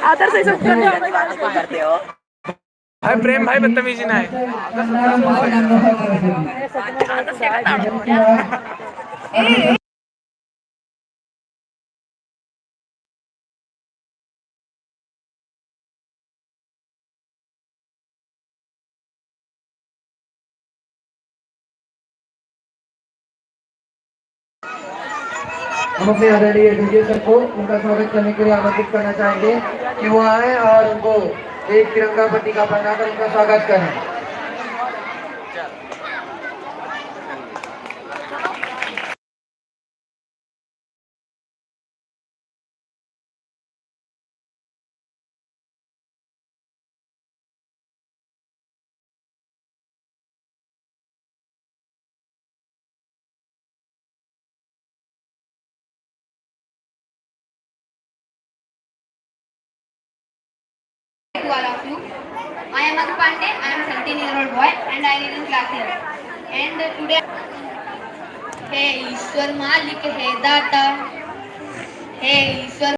आदर से करते हो भाई प्रेम भाई बदतमीजी ना है। हम अपने आदरणीय डीजे सर को उनका स्वागत करने के लिए आमंत्रित करना चाहेंगे कि वो आए और उनको एक तिरंगा पट्टिका पहनाकर उनका स्वागत करें। To all of you, I am Madhu Pandey. I am 17-year-old boy and I live in class here. And today, Hey Ishwar Malik Hai Data, Hey Ishwar